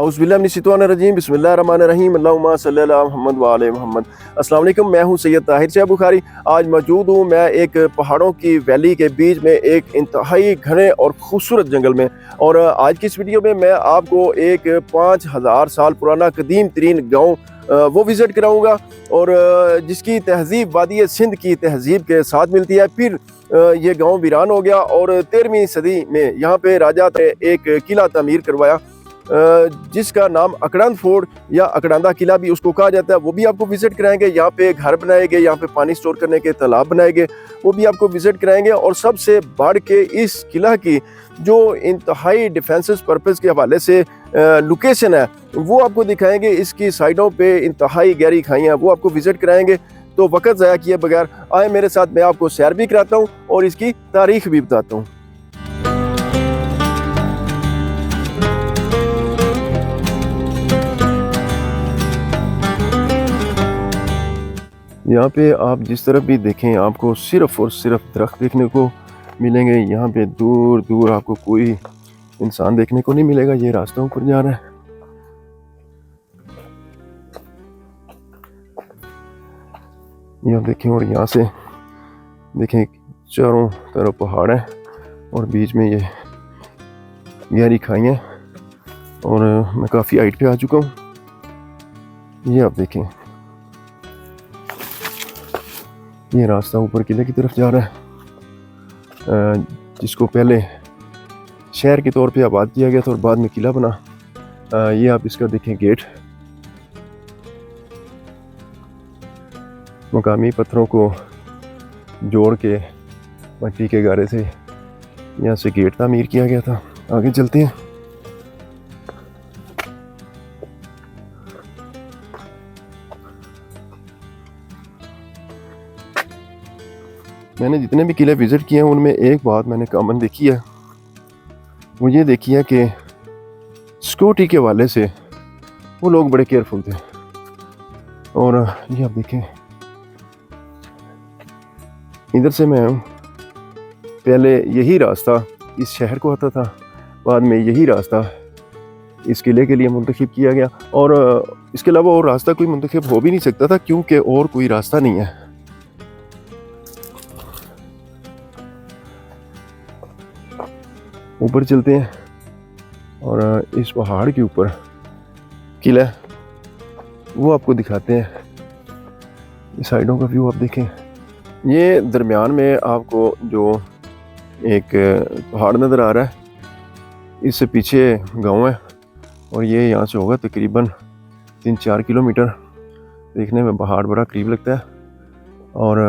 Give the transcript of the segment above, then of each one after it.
औज़ुबिल्लाहिमिनश्शैतानिर्रजीम बिस्मिल्लाहिर्रहमानिर्रहीम अल्लाहुम्मा सल्ली अला मुहम्मद व आले मुहम्मद। अस्सलाम वालेकुम, मैं हूं सैयद ताहिर शाह बुखारी। आज मौजूद हूं मैं एक पहाड़ों की वैली के बीच में एक इंतहाई घने और खूबसूरत जंगल में। और आज की इस वीडियो में मैं आपको एक 5000 साल पुराना कदीम तरीन गाँव वो विज़िट कराऊँगा और जिसकी तहज़ीब वादी सिंध की तहज़ीब के साथ मिलती है। फिर ये गाँव वीरान हो गया और 13वीं सदी में यहाँ पे राजा ने एक किला तामीर करवाया जिसका नाम अकड़ांद फोर्ट या अकड़ांदा किला भी उसको कहा जाता है। वो भी आपको विजिट कराएंगे। यहाँ पे घर बनाए गए, यहाँ पे पानी स्टोर करने के तालाब बनाए गए, वो भी आपको विजिट कराएंगे। और सबसे बढ़ के इस किला की जो इंतहाई डिफेंसिव पर्पस के हवाले से लोकेशन है वो आपको दिखाएंगे। इसकी साइडों पे इंतहाई गहरी खाइयाँ, वो आपको विजिट कराएंगे। तो वक्त ज़ाया किए बगैर आए मेरे साथ, मैं आपको सैर भी कराता हूँ और इसकी तारीख भी बताता हूँ। यहाँ पे आप जिस तरफ भी देखें आपको सिर्फ और सिर्फ दरख्त देखने को मिलेंगे। यहाँ पे दूर दूर आपको कोई इंसान देखने को नहीं मिलेगा। ये रास्ता ऊपर जा रहा है। ये आप देखें और यहाँ से देखें चारों तरफ पहाड़ है और बीच में ये गहरी खाई है और मैं काफ़ी हाइट पे आ चुका हूँ। ये आप देखें, ये रास्ता ऊपर किले की तरफ जा रहा है जिसको पहले शहर के तौर पे आबाद किया गया था और बाद में किला बना। ये आप इसका देखें गेट, मकामी पत्थरों को जोड़ के मट्टी के गारे से यहाँ से गेट तामीर किया गया था। आगे चलते हैं। मैंने जितने भी किले विज़िट किए हैं उनमें एक बात मैंने कॉमन देखी है, वो ये देखी है कि सिक्योरिटी के हवाले से वो लोग बड़े केयरफुल थे। और ये आप देखें, इधर से मैं पहले यही रास्ता इस शहर को आता था, बाद में यही रास्ता इस किले के लिए मुंतखब किया गया और इसके अलावा और रास्ता कोई मुंतखब हो भी नहीं सकता था क्योंकि और कोई रास्ता नहीं है। ऊपर चलते हैं और इस पहाड़ के ऊपर किला वो आपको दिखाते हैं। इस साइडों का व्यू आप देखें। ये दरमियान में आपको जो एक पहाड़ नज़र आ रहा है, इससे पीछे गांव है और ये यहाँ से होगा तकरीबन 3-4 किलोमीटर। देखने में पहाड़ बड़ा करीब लगता है और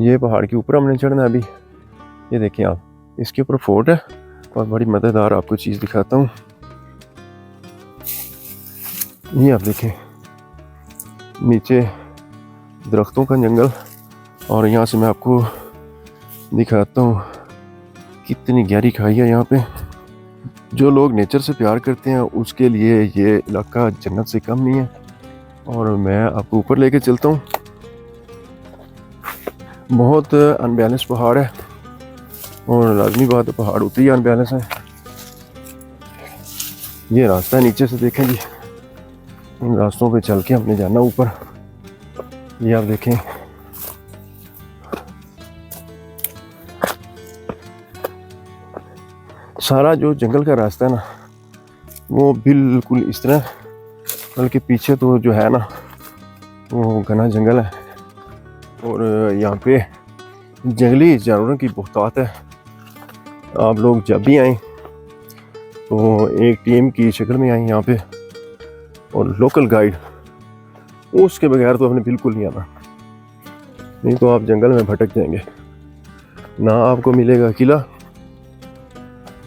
ये पहाड़ के ऊपर हमने चढ़ना है अभी। ये देखें आप, इसके ऊपर फोर्ट है और बड़ी मज़ेदार आपको चीज़ दिखाता हूँ। ये आप देखें, नीचे दरख्तों का जंगल और यहाँ से मैं आपको दिखाता हूँ कितनी गहरी खाई है यहाँ पे। जो लोग नेचर से प्यार करते हैं उसके लिए ये इलाका जन्नत से कम नहीं है। और मैं आपको ऊपर लेके चलता हूँ। बहुत अनबैलेंस पहाड़ है और लाजमी बात है, पहाड़ उतनी ही अनबैलेंस है। ये रास्ता है, नीचे से देखें जी, इन रास्तों पे चल के हमने जाना ऊपर। ये आप देखें, सारा जो जंगल का रास्ता है ना वो बिल्कुल इस तरह, बल्कि पीछे तो जो है ना वो घना जंगल है और यहाँ पे जंगली जानवरों की बहुतायत है। आप लोग जब भी आएँ तो एक टीम की शक्ल में आएँ यहाँ पे और लोकल गाइड, उसके बगैर तो आपने बिल्कुल नहीं आना, नहीं तो आप जंगल में भटक जाएंगे। ना आपको मिलेगा किला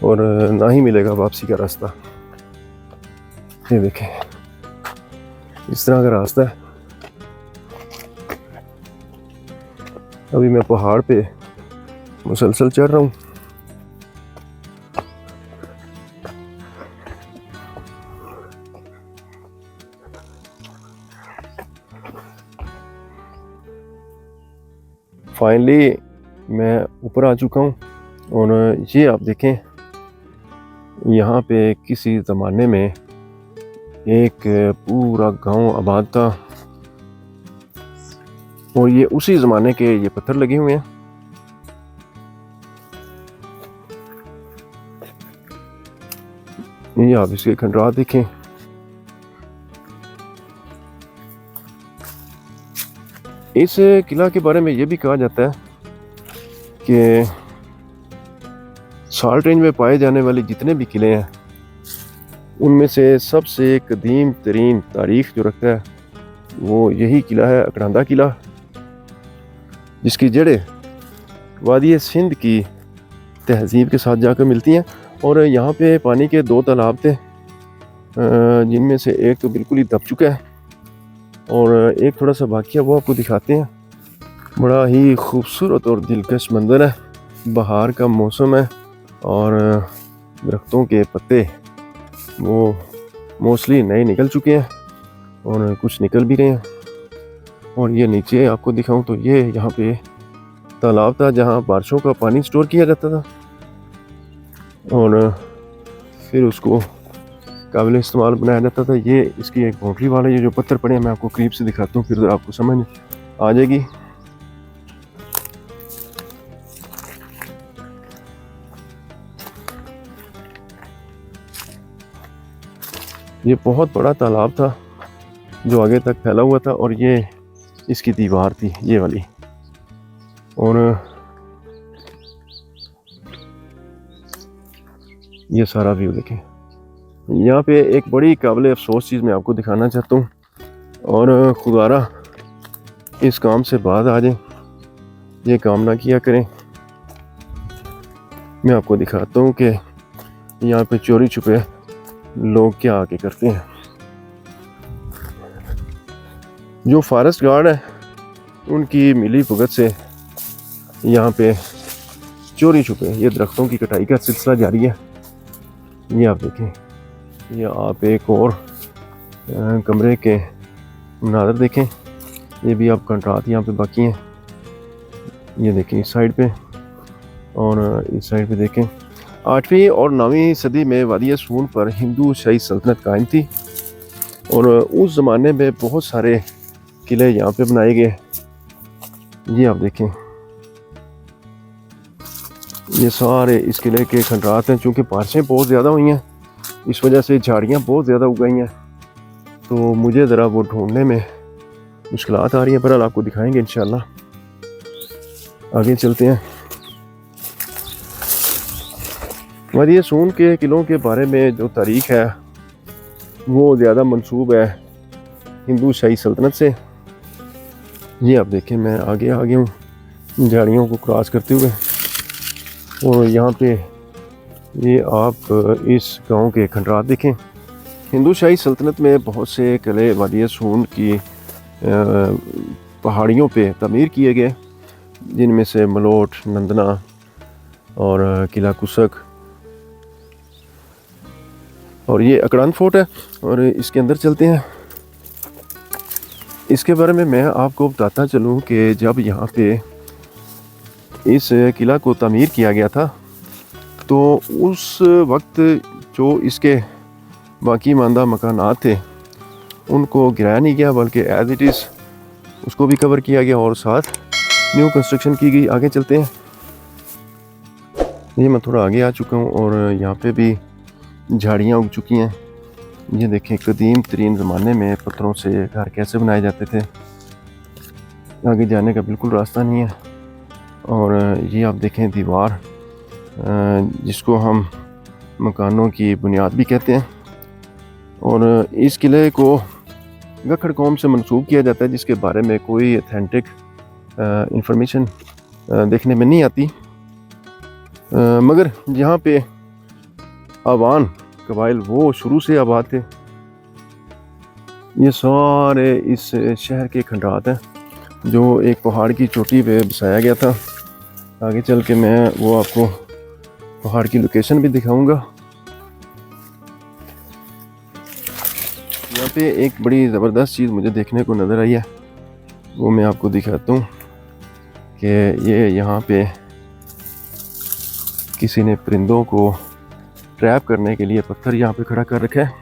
और ना ही मिलेगा वापसी का रास्ता। ये देखें, इस तरह का रास्ता है। अभी मैं पहाड़ पे मुसलसल चढ़ रहा हूँ। फाइनली मैं ऊपर आ चुका हूँ और ये आप देखें, यहाँ पे किसी ज़माने में एक पूरा गांव आबाद था और ये उसी ज़माने के ये पत्थर लगे हुए हैं। ये आप इसके खंडरात देखें। इस किला के बारे में ये भी कहा जाता है कि साल्ट रेंज में पाए जाने वाले जितने भी किले हैं उनमें से सबसे कदीम तरीन तारीख जो रखता है वो यही किला है, अकरांदा किला, जिसकी जड़ें वादी सिंध की तहजीब के साथ जाकर मिलती हैं। और यहाँ पे पानी के 2 तालाब थे, जिनमें से एक तो बिल्कुल ही दब चुका है और एक थोड़ा सा बाकी है, वो आपको दिखाते हैं। बड़ा ही खूबसूरत और दिलकश मंजर है। बहार का मौसम है और दरख्तों के पत्ते वो मोस्टली नए निकल चुके हैं और कुछ निकल भी रहे हैं। और ये नीचे आपको दिखाऊं तो ये यहाँ पे तालाब था जहाँ बारिशों का पानी स्टोर किया जाता था और फिर उसको काबिल इस्तेमाल बनाया जाता था। ये इसकी एक बाउंड्री वाला ये जो पत्थर पड़े हैं मैं आपको करीब से दिखाता हूँ, फिर आपको समझ आ जाएगी। ये बहुत बड़ा तालाब था जो आगे तक फैला हुआ था और ये इसकी दीवार थी ये वाली। और ये सारा व्यू देखें। यहाँ पे एक बड़ी काबिल अफसोस चीज़ मैं आपको दिखाना चाहता हूँ और खुदारा इस काम से बाद आ जाए, ये काम ना किया करें। मैं आपको दिखाता हूँ कि यहाँ पे चोरी छुपे लोग क्या आके करते हैं। जो फॉरेस्ट गार्ड है उनकी मिली भुगत से यहाँ पे चोरी छुपे ये दरख्तों की कटाई का सिलसिला जारी है। ये आप देखें, ये आप एक और कमरे के मनाज़र देखें। ये भी आप कंट्रास्ट यहाँ पे बाकी हैं। ये देखें इस साइड पे और इस साइड पे देखें। 8वीं और 9वीं सदी में वादी सून पर हिंदू शाही सल्तनत कायम थी और उस ज़माने में बहुत सारे किले यहाँ पे बनाए गए। ये आप देखें, ये सारे इस किले के खंडरात हैं। चूँकि बारिशें बहुत ज़्यादा हुई हैं इस वजह से झाड़ियाँ बहुत ज़्यादा उगाई हैं, तो मुझे ज़रा वो ढूंढने में मुश्किलात आ रही हैं। पर आपको दिखाएंगे इंशाल्लाह। आगे चलते हैं। वादी सून के किलों के बारे में जो तारीख है वो ज़्यादा मंसूब है हिंदू शाही सल्तनत से। ये आप देखें, मैं आगे आ गया हूँ झाड़ियों को क्रॉस करते हुए और यहाँ पे ये आप इस गांव के खंडरात देखें। हिंदू शाही सल्तनत में बहुत से किले वादी सून की पहाड़ियों पे तमीर किए गए, जिनमें से मलोट, नंदना और किला कुसक और ये अकड़ान फोर्ट है। और इसके अंदर चलते हैं। इसके बारे में मैं आपको बताता चलूँ कि जब यहाँ पे इस किला को तामीर किया गया था तो उस वक्त जो इसके बाकी मानदा मकानात थे उनको गिराया नहीं गया, बल्कि एज इट इज़ उसको भी कवर किया गया और साथ न्यू कंस्ट्रक्शन की गई। आगे चलते हैं। ये मैं थोड़ा आगे आ चुका हूँ और यहाँ पे भी झाड़ियाँ उग चुकी हैं। ये देखें, कदीम तरीन ज़माने में पत्थरों से घर कैसे बनाए जाते थे। आगे जाने का बिल्कुल रास्ता नहीं है। और ये आप देखें दीवार, जिसको हम मकानों की बुनियाद भी कहते हैं। और इस किले को गखड़ कौम से मंसूब किया जाता है, जिसके बारे में कोई ऑथेंटिक इंफॉर्मेशन देखने में नहीं आती। मगर यहाँ पे आवान कबाइल वो शुरू से आबाद थे। ये सारे इस शहर के खंडरात हैं जो एक पहाड़ की चोटी पे बसाया गया था। आगे चल के मैं वो आपको पहाड़ की लोकेशन भी दिखाऊंगा। यहाँ पे एक बड़ी ज़बरदस्त चीज़ मुझे देखने को नज़र आई है, वो मैं आपको दिखाता हूँ कि ये यहाँ पे किसी ने परिंदों को ट्रैप करने के लिए पत्थर यहाँ पे खड़ा कर रखा है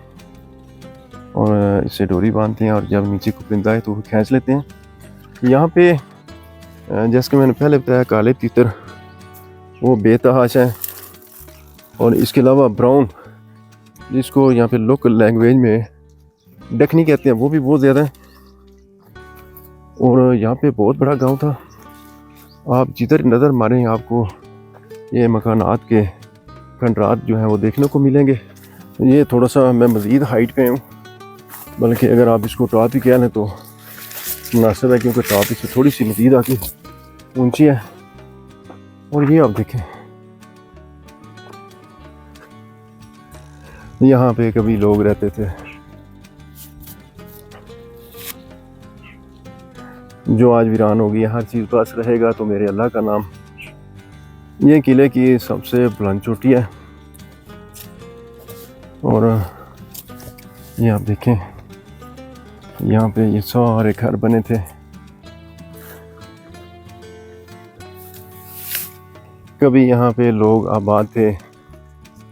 और इसे डोरी बांधते हैं और जब नीचे को परिंदा है तो वो खींच लेते हैं। यहाँ पे जैसे कि मैंने पहले बताया काले तीतर वो बेतहाश है और इसके अलावा ब्राउन जिसको यहाँ पे लोकल लैंग्वेज में डकनी कहते हैं वो भी बहुत ज़्यादा है। और यहाँ पे बहुत बड़ा गांव था। आप जिधर नज़र मारें आपको ये मकानात के खंडरात जो हैं वो देखने को मिलेंगे। ये थोड़ा सा मैं मज़ीद हाइट पे हूँ, बल्कि अगर आप इसको टॉप ही कह लें तो मुनासिब है, क्योंकि टॉप इससे थोड़ी सी मज़ीद आके ऊंची है। और ये आप देखें, यहाँ पे कभी लोग रहते थे जो आज वीरान हो गई। हर चीज़ पास रहेगा तो मेरे अल्लाह का नाम। ये किले की सबसे बुलंद चोटी है और ये आप देखें यहाँ पे ये सारे घर बने थे। कभी यहाँ पे लोग आबाद थे,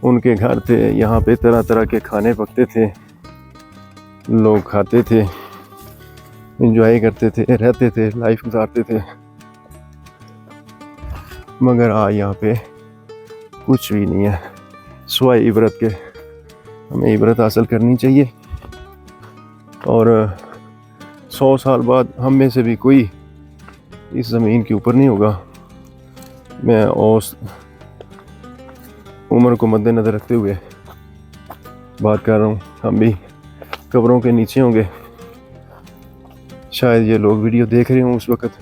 उनके घर थे, यहाँ पे तरह तरह के खाने पकते थे, लोग खाते थे, एंजॉय करते थे, रहते थे, लाइफ गुजारते थे। मगर आज यहाँ पे कुछ भी नहीं है सिवाय इबरत के। हमें इबरत हासिल करनी चाहिए और 100 साल बाद हम में से भी कोई इस ज़मीन के ऊपर नहीं होगा। मैं उस उम्र को मद्देनज़र रखते हुए बात कर रहा हूँ। हम भी कब्रों के नीचे होंगे। शायद ये लोग वीडियो देख रहे हों उस वक़्त।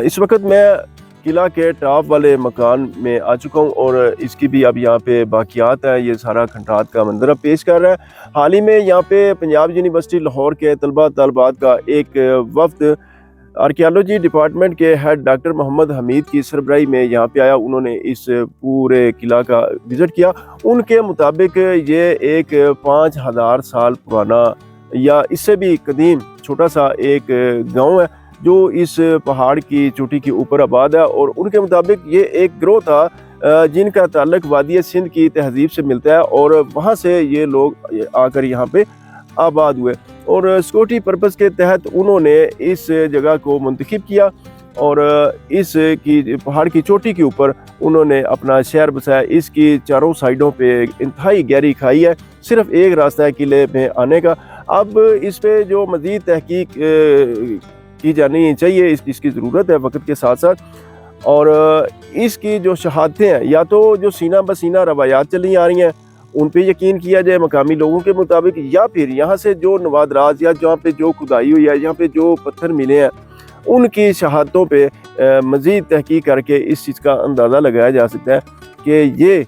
इस वक्त मैं किला के टॉप वाले मकान में आ चुका हूँ और इसकी भी अब यहाँ पे बाकियात है। ये सारा खंडात का मंजर अब पेश कर रहा है। हाल ही में यहाँ पे पंजाब यूनिवर्सिटी लाहौर के तलबा तलबात का एक वफ्द आर्कियोलॉजी डिपार्टमेंट के हेड डॉक्टर मोहम्मद हमीद की सरबराही में यहाँ पे आया। उन्होंने इस पूरे किला का विज़िट किया। उनके मुताबिक ये एक 5000 साल पुराना या इससे भी कदीम छोटा सा एक गांव है जो इस पहाड़ की चोटी के ऊपर आबाद है। और उनके मुताबिक ये एक ग्रोह था जिनका ताल्लुक वादी सिंध की तहजीब से मिलता है और वहाँ से ये लोग आकर यहाँ पे आबाद हुए और सिक्योरिटी पर्पज़ के तहत उन्होंने इस जगह को मुंतखब किया और इस की पहाड़ की चोटी के ऊपर उन्होंने अपना शहर बसाया। इसकी चारों साइडों पे इंतहाई गहरी खाई है, सिर्फ एक रास्ता है किले में आने का। अब इस पे जो मज़ीद तहकीक की जानी चाहिए, इसकी ज़रूरत है वक्त के साथ साथ। और इसकी जो शहादतें हैं या तो जो सीना बसीना रवायात चली आ रही हैं उन पे यकीन किया जाए मकामी लोगों के मुताबिक, या फिर यहाँ से जो नवादराज या जहाँ पे जो खुदाई हुई है, यहाँ पे जो पत्थर मिले हैं उनकी शहादतों पे मज़ीद तहकीक करके इस चीज़ का अंदाज़ा लगाया जा सकता है कि ये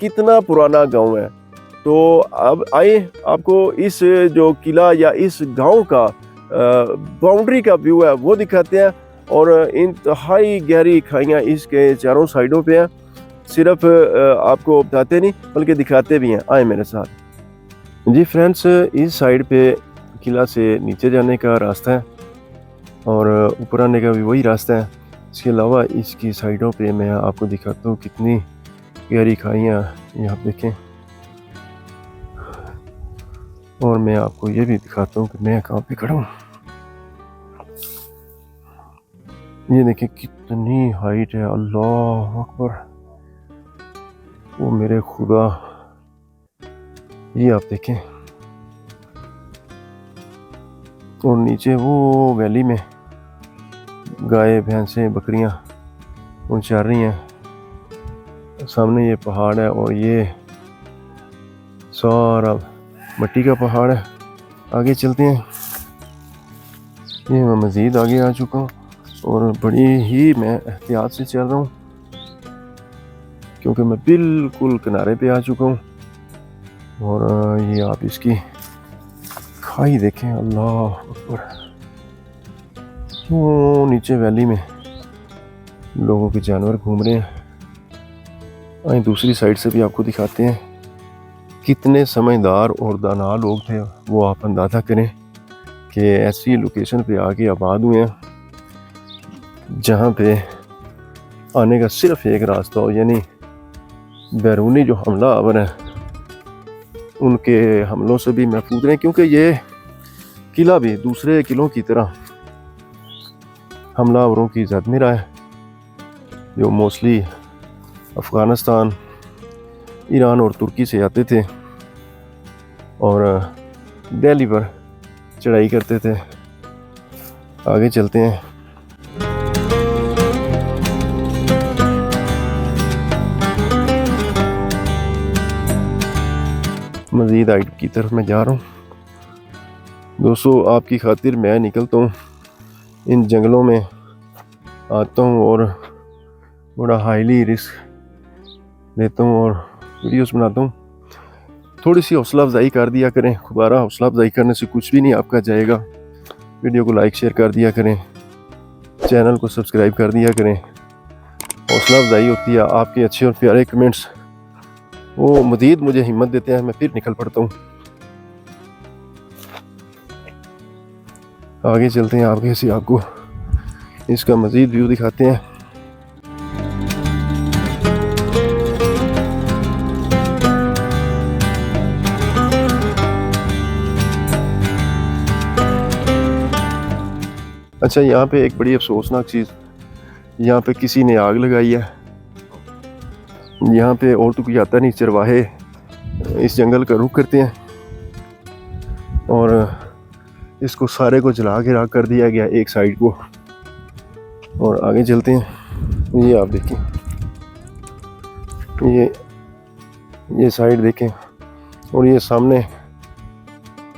कितना पुराना गांव है। तो अब आए आपको इस जो किला या इस गांव का बाउंड्री का व्यू है वो दिखाते हैं। और इंतहाई गहरी खाइयाँ इसके चारों साइडों पे हैं। सिर्फ आपको बताते नहीं बल्कि दिखाते भी हैं। आए मेरे साथ। जी फ्रेंड्स, इस साइड पे किला से नीचे जाने का रास्ता है और ऊपर आने का भी वही रास्ता है। इसके अलावा इसकी साइडों पे मैं आपको दिखाता हूँ कितनी गहरी खाइयाँ यहाँ देखें। और मैं आपको ये भी दिखाता हूँ कि मैं कहाँ पे खड़ा हूँ। ये देखें कितनी हाइट है, अल्लाह अकबर, वो मेरे खुदा। ये आप देखें और नीचे वो वैली में गाय भैंसें बकरियां उन चर रही हैं। सामने ये पहाड़ है और ये सारा मिट्टी का पहाड़ है। आगे चलते हैं। ये मैं मज़ीद आगे आ चुका हूँ और बड़ी ही मैं एहतियात से चल रहा हूँ क्योंकि मैं बिल्कुल किनारे पे आ चुका हूँ। और ये आप इसकी खाई देखें, अल्लाह अकबर। वो नीचे वैली में लोगों के जानवर घूम रहे हैं। आइए दूसरी साइड से भी आपको दिखाते हैं कितने समझदार और दाना लोग थे। वो आप अंदाज़ा करें कि ऐसी लोकेशन पे आके आबाद हुए हैं जहाँ पे आने का सिर्फ एक रास्ता हो, यानी बैरूनी जो हमलावर हैं उनके हमलों से भी महफूज रहें, क्योंकि ये किला भी दूसरे किलों की तरह हमलावरों की ज़द में रहा है, जो मोस्टली अफ़गानिस्तान, ईरान और तुर्की से आते थे और दिल्ली पर चढ़ाई करते थे। आगे चलते हैं। मज़ीद हाइट की तरफ मैं जा रहा हूँ। दोस्तों, आपकी खातिर मैं निकलता हूँ, इन जंगलों में आता हूँ और बड़ा हाईली रिस्क लेता हूँ और वीडियोस बनाता हूँ। थोड़ी सी हौसला अफजाई कर दिया करें, दोबारा हौसला अफजाई करने से कुछ भी नहीं आपका जाएगा। वीडियो को लाइक शेयर कर दिया करें, चैनल को सब्सक्राइब कर दिया करें। हौसला अफजाई होती है, आपके अच्छे और प्यारे कमेंट्स वो मज़ीद मुझे हिम्मत देते हैं, मैं फिर निकल पड़ता हूँ। आगे चलते हैं, आगे से आपको इसका मज़ीद व्यू दिखाते हैं। अच्छा, यहाँ पे एक बड़ी अफसोसनाक चीज़, यहाँ पे किसी ने आग लगाई है। यहाँ पे और तो कोई आता नहीं, चरवाहे इस जंगल का रुख करते हैं और इसको सारे को जला के राख कर दिया गया एक साइड को। और आगे चलते हैं। ये आप देखें, ये साइड देखें और ये सामने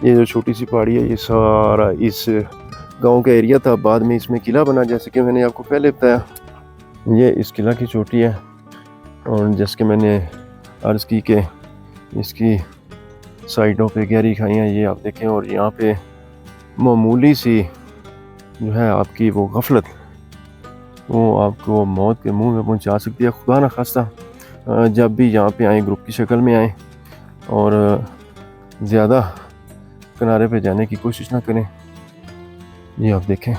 ये जो छोटी सी पहाड़ी है, ये सारा इस गांव का एरिया था। बाद में इसमें किला बना, जैसे कि मैंने आपको पहले बताया। ये इस किला की चोटी है और जैसे कि मैंने अर्ज़ की कि इसकी साइडों पे गहरी खाइयाँ ये आप देखें। और यहाँ पे मामूली सी जो है आपकी वो गफलत, वो आपको मौत के मुंह में पहुंचा सकती है। खुदा न खास्ता जब भी यहाँ पे आए ग्रुप की शक्ल में आए और ज़्यादा किनारे पे जाने की कोशिश ना करें। ये आप देखें।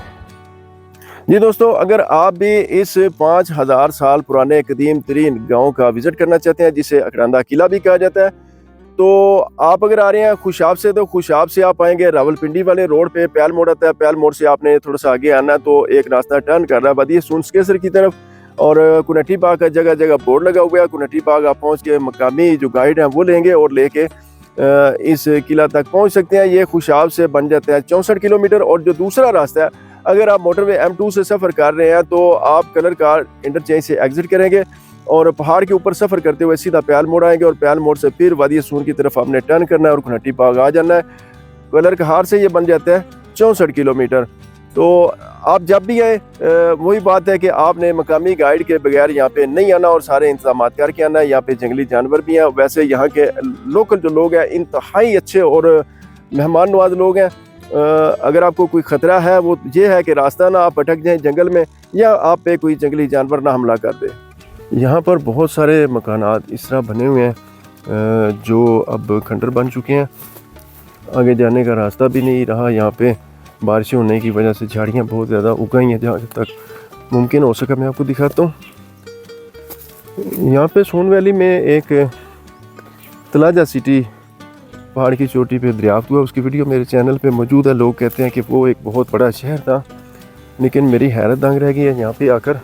जी दोस्तों, अगर आप भी इस 5000 साल पुराने कदीम तरीन गाँव का विज़िट करना चाहते हैं, जिसे अकरांदा किला भी कहा जाता है, तो आप अगर आ रहे हैं खुशाब से, तो खुशाब से आप आएंगे रावलपिंडी वाले रोड पे पैल मोड़ आता है। पैल मोड़ से आपने थोड़ा सा आगे आना तो एक रास्ता टर्न कर रहा है बदिए सुनसकेसर की तरफ, और कुनट्टी बाग का जगह जगह बोर्ड लगा हुआ है। कुनट्टी बाग आप पहुंच के मकामी जो गाइड हैं वो लेंगे और लेके इस किला तक पहुंच सकते हैं। ये खुशाब से बन जाता है 64 किलोमीटर। और जो दूसरा रास्ता है, अगर आप मोटरवे M2 से सफ़र कर रहे हैं तो आप कलर कार इंटरचेंज से एग्जिट करेंगे और पहाड़ के ऊपर सफ़र करते हुए सीधा प्याल मोड़ आएंगे और प्याल मोड़ से फिर वादी सून की तरफ आपने टर्न करना है और कुनट्टी बाग आ जाना है। कलर कहार से ये बन जाता है 64 किलोमीटर। तो आप जब भी आए वही बात है कि आपने मकामी गाइड के बगैर यहाँ पे नहीं आना और सारे इंतजाम करके आना है। यहाँ पे जंगली जानवर भी हैं। वैसे यहाँ के लोकल जो लोग हैं इंतहाई अच्छे और मेहमान नवाज लोग हैं। अगर आपको कोई ख़तरा है वो ये है कि रास्ता ना आप अटक जाएं जंगल में या आप पे कोई जंगली जानवर ना हमला कर दे। यहाँ पर बहुत सारे मकानात इस तरह बने हुए हैं जो अब खंडर बन चुके हैं। आगे जाने का रास्ता भी नहीं रहा। यहाँ पे बारिशें होने की वजह से झाड़ियाँ बहुत ज़्यादा उगाई हैं। जहाँ तक मुमकिन हो सका मैं आपको दिखाता हूँ। यहाँ पे सोन वैली में एक तलाजा सिटी पहाड़ की चोटी पे दरियाफ्त हुआ, उसकी वीडियो मेरे चैनल पे मौजूद है। लोग कहते हैं कि वो एक बहुत बड़ा शहर था, लेकिन मेरी हैरत दंग रह गई है यहाँ पे आकर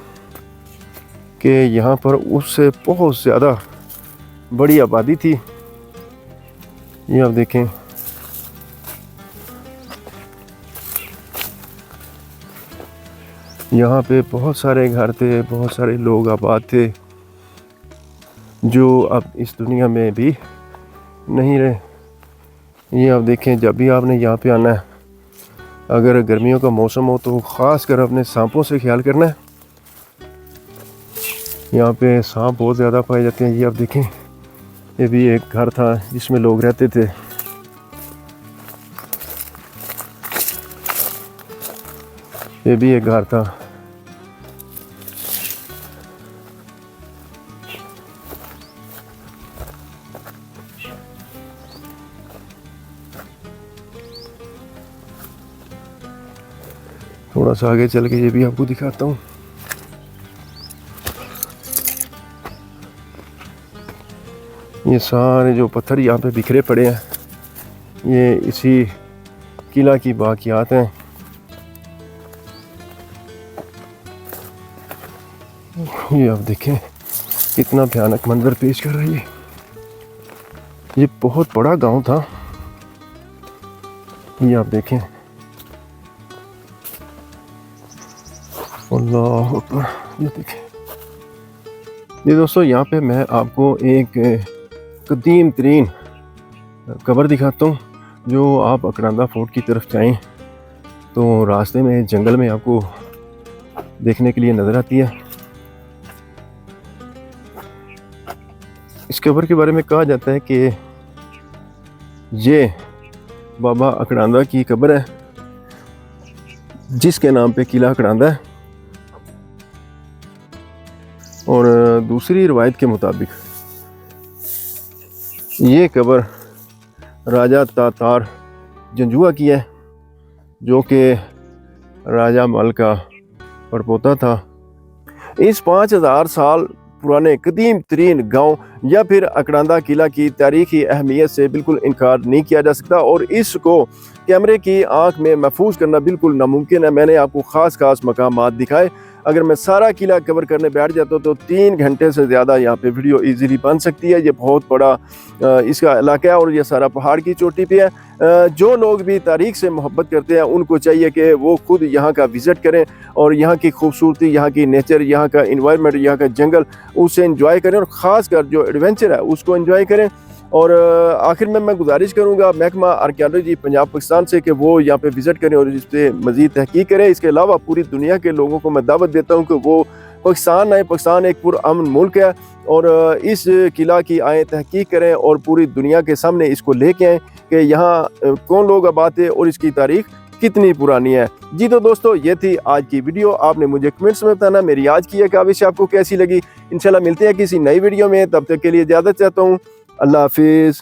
कि यहाँ पर उससे बहुत ज़्यादा बड़ी आबादी थी। ये आप देखें, यहाँ पे बहुत सारे घर थे, बहुत सारे लोग आबाद थे जो अब इस दुनिया में भी नहीं रहे। ये आप देखें, जब भी आपने यहाँ पे आना है, अगर गर्मियों का मौसम हो तो ख़ास कर अपने सांपों से ख्याल करना है। यहाँ पे सांप बहुत ज़्यादा पाए जाते हैं। ये आप देखें, ये भी एक घर था जिसमें लोग रहते थे। ये भी एक घर था। थोड़ा सा आगे चल के ये भी आपको दिखाता हूँ। ये सारे जो पत्थर यहाँ पे बिखरे पड़े हैं ये इसी किला की बाकियात हैं। ये आप देखें कितना भयानक मंजर पेश कर रही है। ये बहुत बड़ा गांव था। ये आप देखें, अल्लाह अकबर। ये देखें, ये दोस्तों यहाँ पे मैं आपको एक कदीम तरीन कब्र दिखाता हूँ। जो आप अकरांदा फोर्ट की तरफ जाएं तो रास्ते में जंगल में आपको देखने के लिए नज़र आती है। इस कब्र के बारे में कहा जाता है कि ये बाबा अकरांदा की कब्र है, जिसके नाम पे किला अकरांदा है। और दूसरी रिवायत के मुताबिक ये कब्र राजा तातार जंजुआ की है, जो कि राजा मल का परपोता था। इस 5000 साल पुराने कदीम तरीन गांव या फिर अकरांदा किला की तारीखी अहमियत से बिल्कुल इनकार नहीं किया जा सकता और इसको कैमरे की आंख में महफूज करना बिल्कुल नामुमकिन है। मैंने आपको ख़ास मकामात दिखाए। अगर मैं सारा किला कवर करने बैठ जाता हूँ तो 3 घंटे से ज़्यादा यहाँ पे वीडियो इजीली बन सकती है। ये बहुत बड़ा इसका इलाका है और ये सारा पहाड़ की चोटी पे है। जो लोग भी तारीख से मोहब्बत करते हैं उनको चाहिए कि वो खुद यहाँ का विज़िट करें और यहाँ की खूबसूरती, यहाँ की नेचर, यहाँ का इन्वायरमेंट, यहाँ का जंगल, उसे इंजॉय करें और ख़ासकर जो एडवेंचर है उसको इंजॉय करें। और आखिर में मैं गुजारिश करूंगा महकमा आर्कियोलॉजी पंजाब पाकिस्तान से कि वो यहाँ पे विज़िट करें और इस पर मज़ीद तहकीक करें। इसके अलावा पूरी दुनिया के लोगों को मैं दावत देता हूँ कि वो पाकिस्तान आए। पाकिस्तान एक पुरअमन मुल्क है और इस किला की आए तहकीक करें और पूरी दुनिया के सामने इसको लेके आएँ कि यहाँ कौन लोग आबाद थे और इसकी तारीख कितनी पुरानी है। जी तो दोस्तों, ये थी आज की वीडियो। आपने मुझे कमेंट्स में बताना मेरी आज की काविश आपको कैसी लगी। इंशाल्लाह मिलते हैं किसी नई वीडियो में, तब तक के लिए इजाज़त चाहता हूँ। अल्लाह हाफिज़।